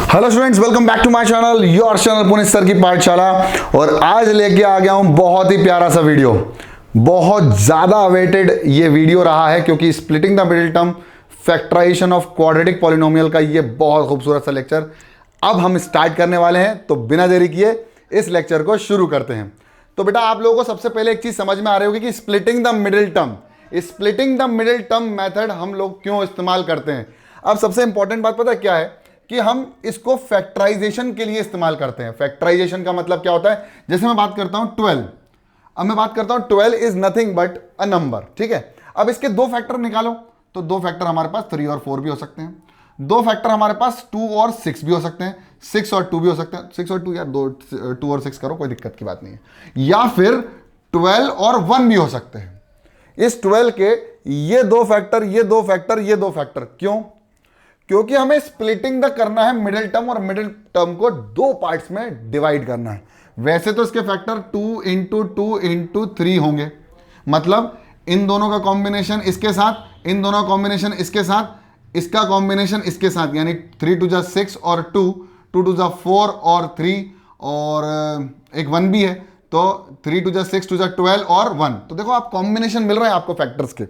Hello students, welcome back to my channel, your channel Puneet sir की पाठशाला। और आज लेके आ गया हूं बहुत ही प्यारा सा वीडियो। बहुत ज्यादा अवेटेड ये वीडियो रहा है क्योंकि splitting the middle term, factorization of quadratic polynomial का ये बहुत खूबसूरत सा लेक्चर अब हम स्टार्ट करने वाले हैं। तो बिना देरी किए इस लेक्चर को शुरू करते हैं। तो बेटा आप लोगों को सबसे पहले एक चीज समझ में आ रही होगी कि splitting the middle term method हम लोग क्यों इस्तेमाल करते हैं। अब सबसे इंपॉर्टेंट बात पता है क्या है कि हम इसको फैक्टराइजेशन के लिए इस्तेमाल करते हैं। फैक्टराइजेशन का मतलब क्या होता है, जैसे मैं बात करता हूं 12। अब मैं बात करता हूं 12 is nothing but a number, ठीक है। अब इसके दो फैक्टर निकालो, तो दो फैक्टर हमारे पास 3 और 4 भी हो सकते हैं। दो फैक्टर हमारे पास 2 और 6 भी हो सकते हैं। 6 और 2 भी हो सकते हैं। 6 और 2 यार 2 और 6 करो, कोई दिक्कत की बात नहीं है। या फिर 12 और 1 भी हो सकते हैं। इस 12 के ये दो फैक्टर, ये दो फैक्टर, ये दो फैक्टर, क्यों? क्योंकि हमें स्प्लिटिंग द करना है मिडिल टर्म, और मिडिल टर्म को दो पार्ट्स में डिवाइड करना है। वैसे तो इसके फैक्टर 2 इंटू 2 इंटू 3 होंगे, मतलब इन दोनों का कॉम्बिनेशन इसके साथ, इन दोनों का कॉम्बिनेशन इसके साथ, इसका कॉम्बिनेशन इसके साथ, यानी 3 टू जा 6 और 2, 2 टू जा 4 और 3 और एक 1 भी है, तो 3 टू जा 6 टू जा 12 और 1। तो देखो आप कॉम्बिनेशन मिल रहे हैं आपको फैक्टर्स के।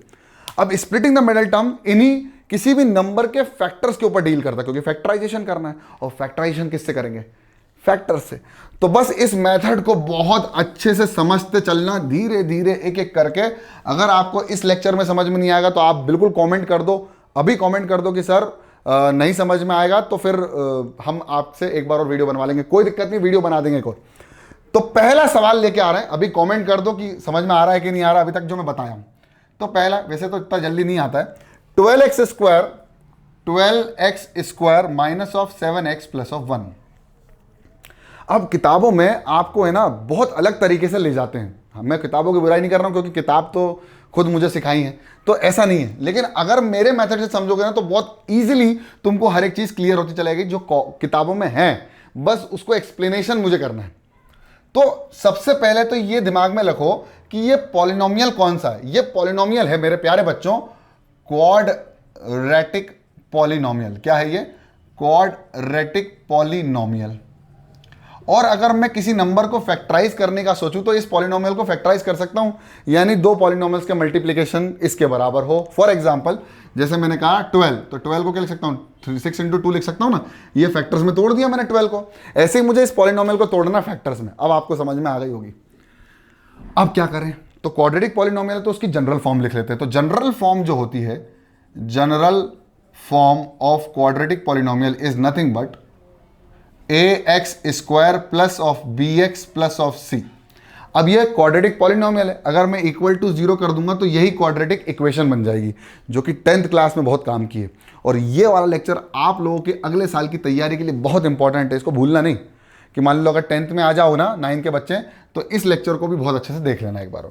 अब स्प्लिटिंग द मिडिल टर्म इन्हीं किसी भी नंबर के फैक्टर्स के ऊपर डील करता है, क्योंकि फैक्टराइजेशन करना है। और फैक्टराइजेशन किससे करेंगे? फैक्टर से। तो बस इस मेथड को बहुत अच्छे से समझते चलना, धीरे धीरे एक एक करके। अगर आपको इस लेक्चर में समझ में नहीं आएगा तो आप बिल्कुल कमेंट कर दो, अभी कमेंट कर दो कि सर नहीं समझ में आएगा, तो फिर हम आपसे एक बार और वीडियो बनवा लेंगे। कोई दिक्कत नहीं, वीडियो बना देंगे कोई। तो पहला सवाल लेके आ रहे हैं, अभी कमेंट कर दो कि समझ में आ रहा है कि नहीं आ रहा अभी तक जो मैं बताया हूं। तो पहला, वैसे तो इतना जल्दी नहीं आता है, 12x square minus of 7x plus of 1। अब किताबों में आपको है ना बहुत अलग तरीके से ले जाते हैं। मैं किताबों की बुराई नहीं कर रहा हूं क्योंकि किताब तो खुद मुझे सिखाई है, तो ऐसा नहीं है। लेकिन अगर मेरे मेथड से समझोगे ना तो बहुत इजीली तुमको हर एक चीज क्लियर होती चलेगी जो किताबों में है। बस उसको एक्सप्लेनेशन मुझे करना है। तो सबसे पहले तो ये दिमाग में रखो कि ये पॉलिनोमियल कौन सा है। ये पॉलिनोमियल है मेरे प्यारे बच्चों, क्वाड्रेटिक पॉलिनोमियल। क्या है ये? Quadratic polynomial. और अगर मैं किसी नंबर को फैक्टराइज करने का सोचूं तो इस पॉलिनोमियल को फैक्टराइज कर सकता हूं, यानी दो पॉलिनोमियल्स के मल्टीप्लिकेशन इसके बराबर हो। फॉर एग्जांपल जैसे मैंने कहा 12, तो 12 को क्या लिख सकता हूं? 6 इंटू 2 लिख सकता हूं ना। ये फैक्टर्स में तोड़ दिया मैंने 12 को। ऐसे ही मुझे इस पॉलिनोमियल को तोड़ना फैक्टर्स में। अब आपको समझ में आ गई होगी। अब क्या करें? तो क्वाड्रेटिक पॉलिनोमियल है तो उसकी जनरल फॉर्म लिख लेते हैं। तो जनरल फॉर्म जो होती है, general form of quadratic polynomial is nothing but ax square plus of bx plus of c। अब ये क्वाड्रेटिक पॉलिनोमियल है, अगर मैं इक्वल टू 0 कर दूंगा तो यही क्वाड्रेटिक इक्वेशन बन जाएगी, जो कि 10th क्लास में बहुत काम की है। और ये वाला लेक्चर आप लोगों के अगले साल की तैयारी के लिए बहुत इंपॉर्टेंट है, इसको भूलना नहीं। कि मान लो अगर 10th में आ जाओ ना, 9 के बच्चे, तो इस लेक्चर को भी बहुत अच्छे से देख लेना एक बार।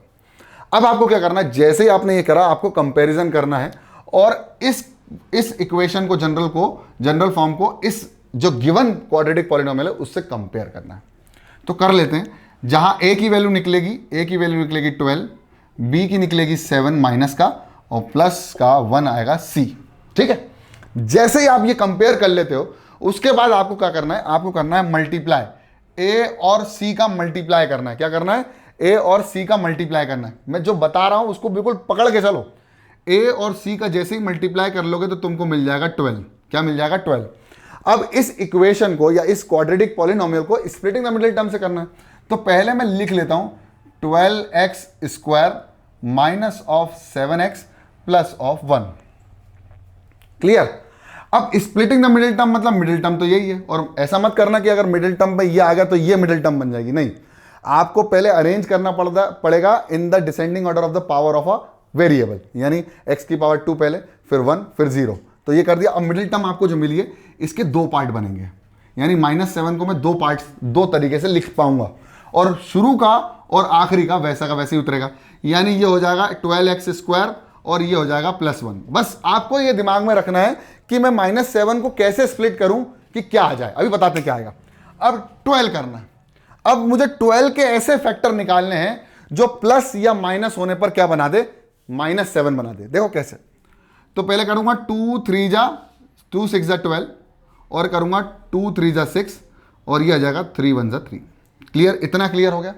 अब आपको क्या करना है, जैसे ही आपने ये करा आपको कंपैरिजन करना है और इस इक्वेशन को, जनरल फॉर्म को इस जो गिवन क्वाड्रेटिक पॉलिनोमियल है उससे कंपेयर करना है। तो कर लेते हैं। जहां a की वैल्यू निकलेगी 12, b की निकलेगी 7 माइनस का, और प्लस का 1 आएगा c। ठीक है। जैसे ही आप ये कंपेयर कर लेते हो उसके बाद आपको क्या करना है? आपको करना है मल्टीप्लाई। a और c का मल्टीप्लाई करना है। क्या करना है? a और c का मल्टीप्लाई करना है। मैं जो बता रहा हूं उसको बिल्कुल पकड़ के चलो। a और c का जैसे ही मल्टीप्लाई कर लोगे तो तुमको मिल जाएगा 12। क्या मिल जाएगा? 12। अब इस इक्वेशन को या इस क्वाड्रेटिक पॉलिनोमियल को स्प्लिटिंग द मिडिल टर्म से करना है। तो पहले मैं लिख लेता हूं 12x square minus of 7x plus of 1। Clear? अब स्प्लिटिंग द मिडिल टर्म मतलब मिडिल टर्म तो यही है। और ऐसा मत करना कि अगर मिडिल टर्म पे ये आ गया तो ये मिडिल टर्म बन जाएगी, नहीं। आपको पहले अरेंज करना पड़ेगा in the descending order of the power of a variable, यानी x की पावर 2 पहले, फिर 1, फिर 0। तो ये कर दिया। अब मिडिल टर्म आपको जो मिली है इसके दो पार्ट बनेंगे, यानी -7 को मैं दो तरीके से लिख पाऊंगा, और शुरू का और आखिरी का वैसे ही उतरेगा। यानी ये हो जाएगा 12x स्क्वायर और ये हो जाएगा +1। बस आपको ये दिमाग में रखना है कि मैं -7 को कैसे स्प्लिट करूं कि क्या आ जाए। अभी बताते क्या आएगा। अब 12 करना है। अब मुझे 12 के ऐसे फैक्टर निकालने हैं जो प्लस या माइनस होने पर क्या बना दे? -7 बना दे। देखो कैसे। तो पहले करूंगा 2 3 जा 2 6 जा 12, और करूंगा 2 3 जा 6 और ये आ जाएगा 3 1 जा 3। क्लियर? इतना क्लियर हो गया।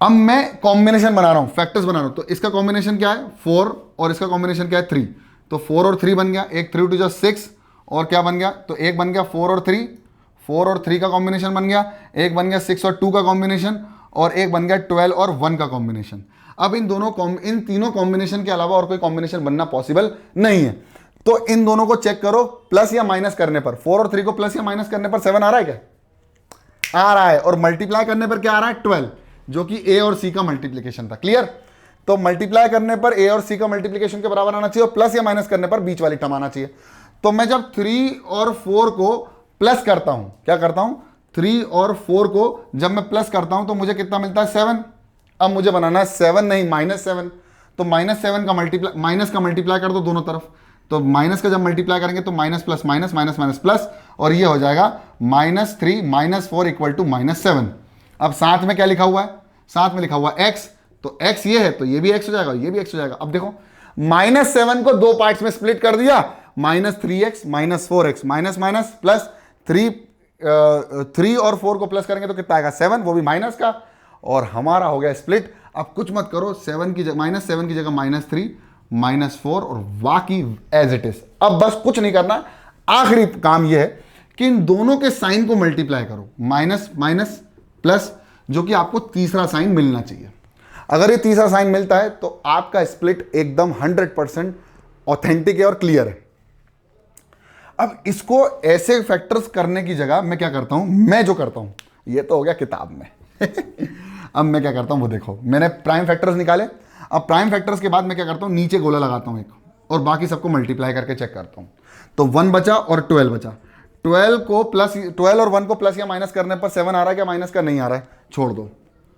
अब मैं कॉम्बिनेशन बना रहा हूं, फैक्टर्स बना रहा हूं। तो इसका कॉम्बिनेशन क्या है 4 और इसका कॉम्बिनेशन क्या है 3। तो 4 और 3 बन गया, एक 3 2 जा 6 और क्या बन गया, तो एक बन गया 4 और 3, 4 और 3 का कॉम्बिनेशन बन गया, एक बन गया 6 और 2 का कॉम्बिनेशन, और एक बन गया 12 और 1 का कॉम्बिनेशन। अब इन तीनों कॉम्बिनेशन के अलावा और कोई कॉम्बिनेशन बनना पॉसिबल नहीं है। तो इन दोनों को चेक करो, प्लस या माइनस करने पर 4 और 3 को प्लस या माइनस करने पर 7 आ रहा है क्या? आ रहा है। और मल्टीप्लाई करने पर क्या आ रहा है 12, जो कि ए और सी का मल्टीप्लीकेशन था। क्लियर? तो मल्टीप्लाई करने पर ए और सी का मल्टीप्लीकेशन के बराबर आना चाहिए और प्लस या माइनस करने पर बीच वाली टर्म आना चाहिए। तो मैं जब 3 और 4 को प्लस करता हूं, क्या करता हूं 3 और 4 को जब मैं प्लस करता हूं तो मुझे कितना मिलता है 7। अब मुझे बनाना है 7 नहीं -7। तो -7 का मल्टीप्लाई, माइनस का मल्टीप्लाई कर दो दोनों तरफ। तो माइनस का जब मल्टीप्लाई करेंगे तो minus plus minus minus minus plus, और ये हो जाएगा -3 -4 इक्वल टू -7। अब साथ में क्या लिखा हुआ है, साथ में लिखा हुआ है x। तो x ये है तो ये भी x हो जाएगा, ये भी x हो जाएगा। अब देखो -7 को दो पार्ट्स में स्प्लिट कर दिया, -3x -4x minus minus plus 3 और 4 को प्लस करेंगे तो कितना आएगा 7, वो भी माइनस का, और हमारा हो गया स्प्लिट। अब कुछ मत करो, -7 की जगह -3 -4 और बाकी एज इट इज। अब बस कुछ नहीं करना, आखिरी काम यह है कि इन दोनों के साइन को मल्टीप्लाई करो, माइनस माइनस प्लस, जो कि आपको तीसरा साइन मिलना चाहिए। अगर ये तीसरा साइन मिलता है तो आपका स्प्लिट एकदम 100% ऑथेंटिक है और क्लियर है। अब इसको ऐसे फैक्टर्स करने की जगह मैं क्या करता हूं, मैं जो करता हूं, ये तो हो गया किताब में अब मैं क्या करता हूं वो देखो, मैंने प्राइम फैक्टर्स निकाले। अब प्राइम फैक्टर्स के बाद मैं क्या करता हूं, नीचे गोला लगाता हूं एक, और बाकी सबको मल्टीप्लाई करके चेक करता हूं। तो 1 बचा और 12 बचा। 12 और 1 को प्लस या माइनस करने पर 7 आ रहा है क्या, माइनस का नहीं आ रहा है, छोड़ दो।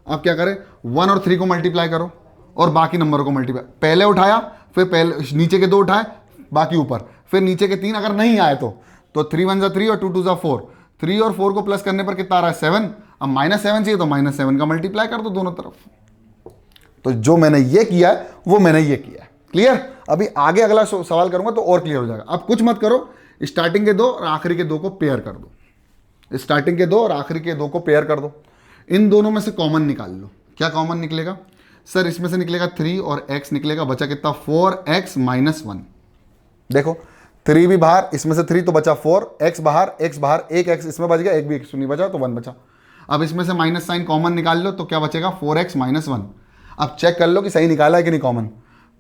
अब क्या करें, 1 और 3 को मल्टीप्लाई करो और बाकी नंबरों को मल्टीप्लाई, पहले उठाया फिर पहले नीचे के 2 उठाए, बाकी ऊपर, फिर नीचे के 3 अगर नहीं आए तो 3 1 जा 3 और 2 2 जा 4। 3 और 4 को प्लस करने पर कितना आ रहा है 7। अब -7 चाहिए तो -7 का मल्टीप्लाई कर दो दोनों तरफ। तो जो मैंने ये किया है वो मैंने ये किया है। क्लियर? अभी आगे अगला सवाल करूंगा तो और क्लियर हो जाएगा। अब कुछ मत करो, स्टार्टिंग के 2 और आखिरी के 2 को पेयर कर दो। स्टार्टिंग के 2 और आखिरी के 2 को पेयर कर दो। इन दोनों में से कॉमन निकाल लो। क्या कॉमन निकलेगा सर? इसमें से निकलेगा 3 और x निकलेगा, बचा कितना 4x -1। देखो 3 भी बाहर, इसमें से 3 तो बचा 4, x बाहर, एक x इसमें बच गया, एक भी x नहीं बचा तो 1 बचा। अब इसमें से माइनस साइन कॉमन निकाल लो तो क्या बचेगा 4x -1। अब चेक कर लो कि सही निकाला है कि नहीं common.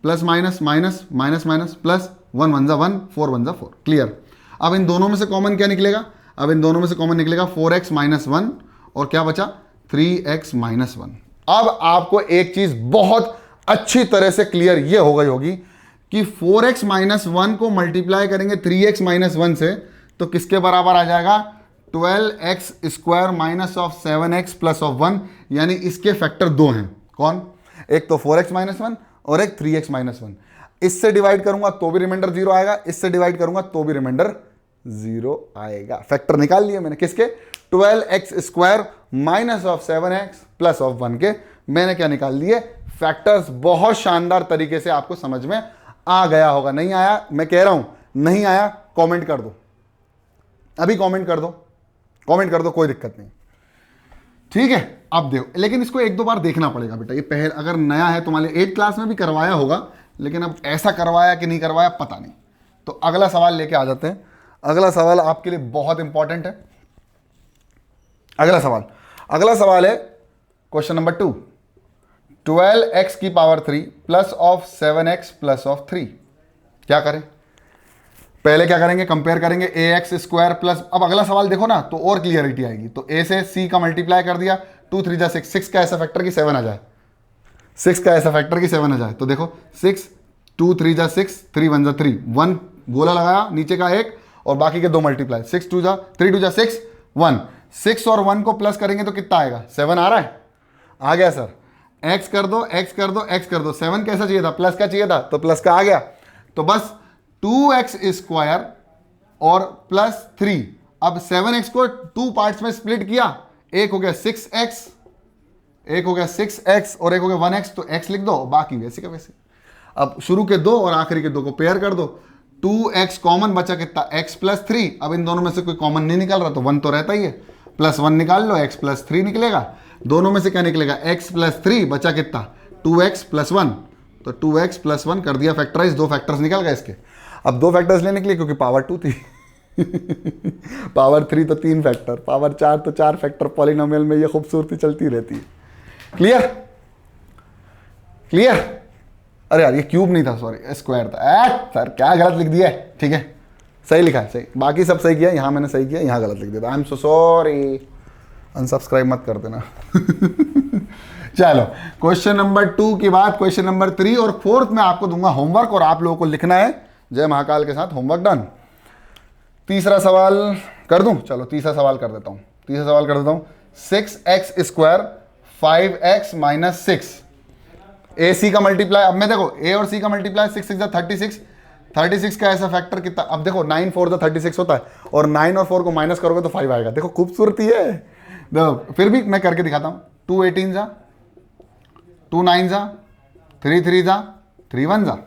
Plus minus minus minus minus plus 1 1 जा 1, 4 1 जा 4। क्लियर? अब इन दोनों में से कॉमन क्या निकलेगा? अब इन दोनों में से कॉमन निकलेगा 4x -1 और क्या बचा 3x -1। अब आपको एक चीज बहुत अच्छी तरह से क्लियर ये हो गई होगी कि 4x -1 को मल्टीप्लाई करेंगे 3x -1 से तो किसके बराबर आ जाएगा 12x² minus of 7x plus of 1, यानी इसके फैक्टर 2 हैं। कौन? एक तो 4x -1 और एक 3x -1। इससे डिवाइड करूंगा तो भी रिमाइंडर 0 आएगा, इससे डिवाइड करूंगा तो भी रिमाइंडर 0 आएगा। फैक्टर निकाल लिए मैंने किसके, 12x² minus of 7x plus of 1 के मैंने क्या निकाल लिए फैक्टर्स। बहुत शानदार तरीके से आपको समझ में आ गया होगा। नहीं आया, मैं कह रहा हूं नहीं आया, कमेंट कर दो, अभी कमेंट कर दो, कमेंट कर दो, कोई दिक्कत नहीं। ठीक है? अब देखो, लेकिन इसको 1-2 बार देखना पड़ेगा बेटा। ये पहले अगर नया है तुम्हारे 8th क्लास में भी करवाया होगा, लेकिन अब ऐसा करवाया कि नहीं करवाया पता नहीं। तो अगला सवाल लेके आ जाते हैं। अगला सवाल आपके लिए बहुत इंपॉर्टेंट है। अगला सवाल है क्वेश्चन नंबर 2, 12x की power 3 plus of 7x plus of 3। क्या करें? पहले क्या करेंगे, कंपेयर करेंगे ax² प्लस, अब अगला सवाल देखो ना तो और क्लियरिटी आएगी। तो a से c का मल्टीप्लाई कर दिया, 2 3 जा 6, 6 का ऐसा फैक्टर की 7 आ जाए, 6 का ऐसा फैक्टर की 7 आ जाए। तो देखो 6 2 3 जा 6, 3 1 जा 3, 1 गोला लगाया, नीचे का 1 और बाकी के 2 मल्टीप्लाई, 3 2 जा 6 1। 6 और 1 को प्लस करेंगे तो कितना आएगा 7 आ रहा है, आ गया सर। x कर दो, x कर दो, x कर दो। 7 कैसा चाहिए था, प्लस का चाहिए था तो प्लस का आ गया। तो बस 2x² और प्लस 3। अब 7x को 2 पार्ट्स में स्प्लिट किया, एक हो गया 6x, एक हो गया 6x और एक हो गया 1x। तो x लिख दो, बाकी वैसे का वैसे। अब शुरू के 2 और आखिरी के 2 को पेयर कर दो। 2x कॉमन बचा कितना, x प्लस 3। अब इन दोनों में से कोई कॉमन नहीं निकल रहा तो 1 तो रहता ही है, प्लस 1 निकाल लो, x प्लस 3 निकलेगा। दोनों में से क्या निकलेगा, x प्लस 3 बचा कितना 2x प्लस 1, तो 2x प्लस 1 कर दिया फैक्टराइज, 2 फैक्टर्स निकल गए इसके। अब 2 फैक्टर्स लेने के लिए क्योंकि पावर 2 थी पावर 3 तो 3 फैक्टर, पावर 4 तो 4 फैक्टर, पॉलिनोमियल में ये खूबसूरती चलती रहती है। Clear clear. अरे यार ये क्यूब नहीं था, सॉरी स्क्वायर था। सर क्या गलत लिख दिया है, ठीक है सही लिखा है, सही, बाकी सब सही किया, यहाँ मैंने सही किया, यहाँ गलत लिख दिया था, I am so sorry, unsubscribe मत कर देना चलो क्वेश्चन नंबर 2 के बाद क्वेश्चन नंबर 3 और 4 में आपको दूंगा होमवर्क और आप लोगों को लिखना है जय महाकाल के साथ। Homework done. तीसरा सवाल कर दूं, चलो तीसरा सवाल कर देता हूं। 6x स्क्वायर 5x माइनस 6 ए सी का मल्टीप्लाई। अब मैं देखो ए और सी का मल्टीप्लाई 6 6 36, 36 का ऐसा फैक्टर कितना, अब देखो 9 4 36 होता है और 9 और 4 को माइनस करोगे तो 5 आएगा। देखो खूबसूरती है, देखो फिर भी मैं करके दिखाता हूँ। 2 18 जा, 2 9 जा, 3 3 जा, 3 1 जा,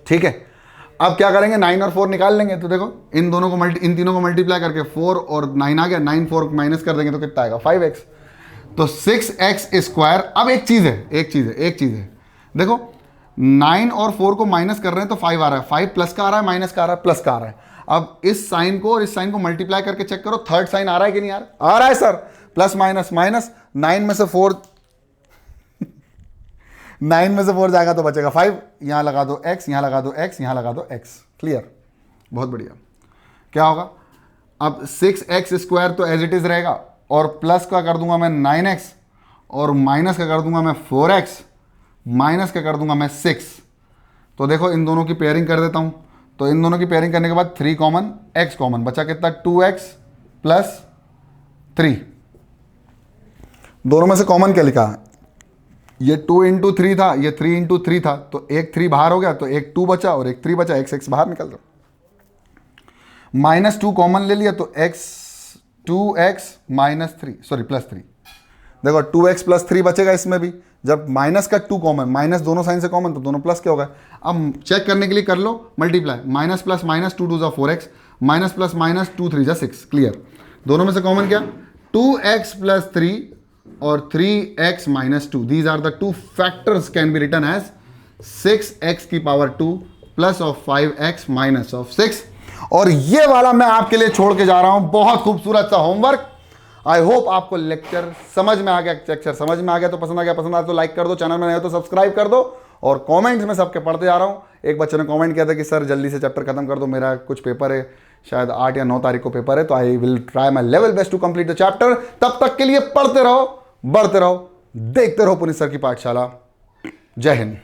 ठीक है। अब क्या करेंगे, 9 और 4 निकाल लेंगे, तो देखो इन दोनों को इन तीनों को मल्टीप्लाई करके 4 और 9 आ गया, 9 4 माइनस कर देंगे तो कितना आएगा 5x। तो 6x स्क्वायर। अब एक चीज है, देखो 9 और 4 को माइनस कर रहे हैं तो 5 आ रहा है, 5 प्लस का आ रहा है, माइनस का आ रहा है, प्लस का आ रहा है। अब इस साइन को और इस साइन को मल्टीप्लाई करके चेक करो, थर्ड साइन आ रहा है कि नहीं आ रहा, आ रहा है सर, प्लस माइनस माइनस, 9 में से 4 9 में से 4 जाएगा तो बचेगा 5, यहां लगा दो x, यहां लगा दो x, यहां लगा दो x। क्लियर, बहुत बढ़िया। क्या होगा अब 6x स्क्वायर तो एज इट इज रहेगा और प्लस का कर दूंगा मैं 9x और माइनस का कर दूंगा मैं 4x, माइनस का कर दूंगा मैं 6। तो देखो इन दोनों की पेयरिंग कर देता हूं, तो इन दोनों की पेयरिंग करने के बाद 3 कॉमन, x कॉमन, बचा कितना 2x प्लस 3। दोनों में से कॉमन क्या लिखा, ये 2 इंटू 3 था, ये 3 इंटू 3 था, तो एक 3 बाहर हो गया, तो एक 2 बचा और एक 3 बचा, x बाहर निकल दो। -2 कॉमन ले लिया तो2x माइनस 3, सॉरी प्लस 3। देखो 2x प्लस 3 बचेगा इसमें भी, जब माइनस का 2 कॉमन, माइनस दोनों साइन से कॉमन, तो दोनों प्लस क्या होगा। अब चेक करने के लिए कर लो मल्टीप्लाई, माइनस प्लस माइनस 2 2 जा 4x, माइनस प्लस माइनस 2 3 जा 6। क्लियर, दोनों में से कॉमन क्या, 2x प्लस 3 और 3x minus 2, these are the 2 factors can be written as 6x की power 2 plus of 5x minus of 6। और ये वाला मैं आपके लिए छोड़ के जा रहा हूं, बहुत खूबसूरत सा होमवर्क। आई होप आपको लेक्चर समझ में आ गया, लेक्चर समझ में आ गया तो पसंद आ गया, पसंद आया तो लाइक कर दो, चैनल में नए हो तो सब्सक्राइब कर दो। और कमेंट्स में सबके पढ़ते जा रहा हूं। एक बच्चे ने कमेंट किया था कि सर जल्दी से चैप्टर खत्म कर दो, मेरा कुछ पेपर है, शायद 8 या 9 तारीख को पेपर है, तो I will try my level best to complete the chapter. तब तक के लिए पढ़ते रहो, बढ़ते रहो, देखते रहो पुनीत सर की पाठशाला। जय हिंद।